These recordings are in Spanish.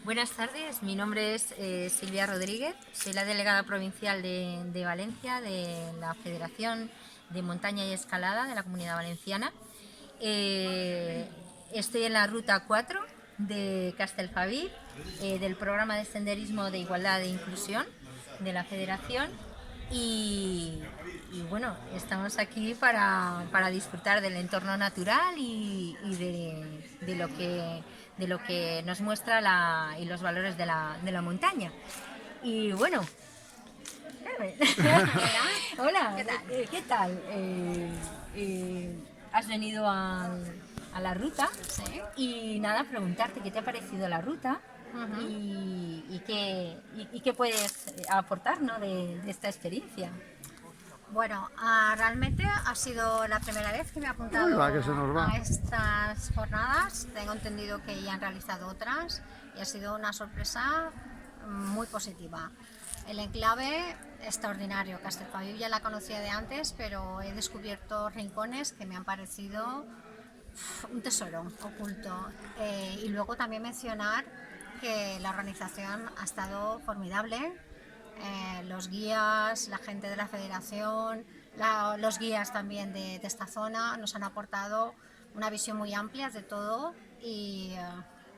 Buenas tardes, mi nombre es Silvia Rodríguez, soy la delegada provincial de Valencia de la Federación de Montaña y Escalada de la Comunidad Valenciana. Estoy en la ruta 4 de Castellfabib, del programa de senderismo de igualdad e inclusión de la Federación y bueno, estamos aquí para disfrutar del entorno natural y de lo que nos muestra y los valores de la montaña. Y bueno, hola, ¿Qué tal? ¿qué tal? Has venido a la ruta Sí. y nada, preguntarte qué te ha parecido la ruta y qué puedes aportar, ¿no? de esta experiencia. Bueno, realmente ha sido la primera vez que me he Uy, apuntado va, que se nos va. a estas jornadas. Tengo entendido que ya han realizado otras y ha sido una sorpresa muy positiva. El enclave extraordinario. Castellfabib ya la conocía de antes, pero he descubierto rincones que me han parecido un tesoro oculto. Y luego también mencionar que la organización ha estado formidable. Los guías, la gente de la federación, los guías también de esta zona nos han aportado una visión muy amplia de todo y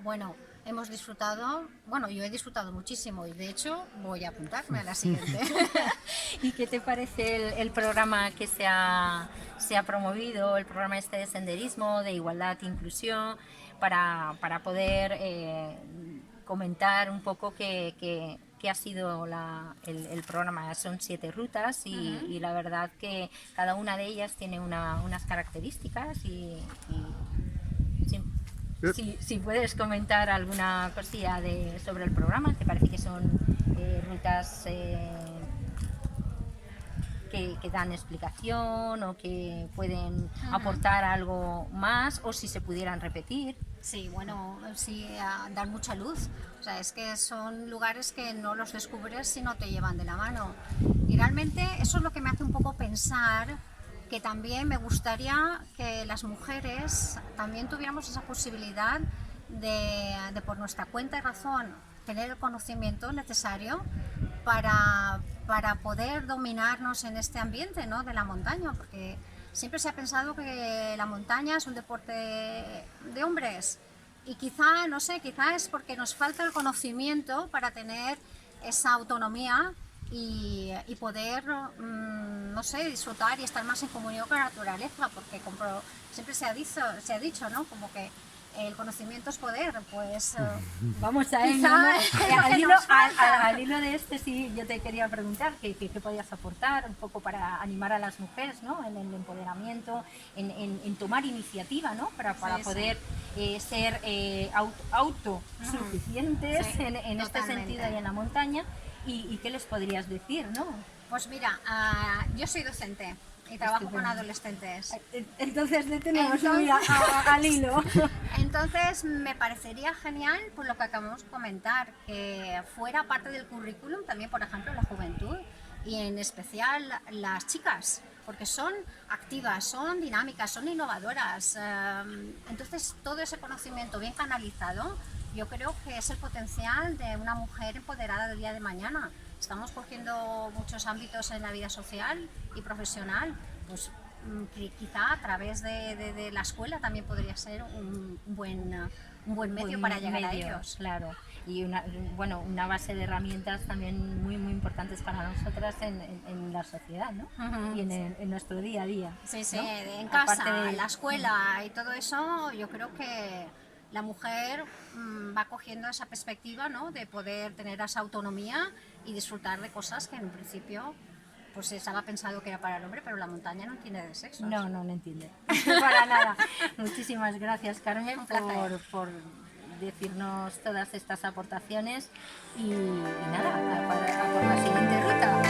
bueno, hemos disfrutado, bueno, yo he disfrutado muchísimo y de hecho voy a apuntarme a la siguiente. ¿Y qué te parece el programa que se ha promovido, el programa este de senderismo, de igualdad e inclusión, para poder comentar un poco qué ha sido el programa? Son 7 rutas y la verdad que cada una de ellas tiene unas características si puedes comentar alguna cosilla sobre el programa. ¿Te parece que son rutas que dan explicación o que pueden aportar algo más, o si se pudieran repetir? Sí, bueno, sí, dan mucha luz. O sea, es que son lugares que no los descubres si no te llevan de la mano. Y realmente eso es lo que me hace un poco pensar que también me gustaría que las mujeres también tuviéramos esa posibilidad de por nuestra cuenta y razón tener el conocimiento necesario para poder dominarnos en este ambiente, ¿no?, de la montaña, porque siempre se ha pensado que la montaña es un deporte de hombres y quizá, no sé, quizá es porque nos falta el conocimiento para tener esa autonomía y poder, no sé, disfrutar y estar más en comunión con la naturaleza, porque siempre se ha dicho, ¿no?, como que el conocimiento es poder, pues Vamos a ello, quizá ¿no? es lo que nos falta. Al hilo de sí, yo te quería preguntar qué podías aportar un poco para animar a las mujeres, ¿no?, en el empoderamiento, en tomar iniciativa, ¿no?, para Sí, poder ser autosuficientes Sí, en este totalmente. sentido y en la montaña. ¿Y qué les podrías decir, no? Pues mira, yo soy docente y trabajo con Estupendo. adolescentes. Entonces detenemos Entonces- al hilo. Entonces me parecería genial, por lo que acabamos de comentar, que fuera parte del currículum también, por ejemplo, la juventud y en especial las chicas, porque son activas, son dinámicas, son innovadoras. Entonces todo ese conocimiento bien canalizado, yo creo que es el potencial de una mujer empoderada del día de mañana. Estamos cogiendo muchos ámbitos en la vida social y profesional, pues quizá a través de la escuela también podría ser un buen medio para llegar a ellos. Claro, y una base de herramientas también muy importantes para nosotras en la sociedad, ¿no? Y en nuestro día a día. Sí, sí, ¿no? en casa, Aparte de en la escuela y todo eso, yo creo que la mujer va cogiendo esa perspectiva, ¿no?, de poder tener esa autonomía y disfrutar de cosas que en un principio pues estaba pensado que era para el hombre, pero la montaña no entiende de sexos. no entiende para nada. Muchísimas gracias, Carmen, Un placer. por decirnos todas estas aportaciones y nada, a por la siguiente ruta.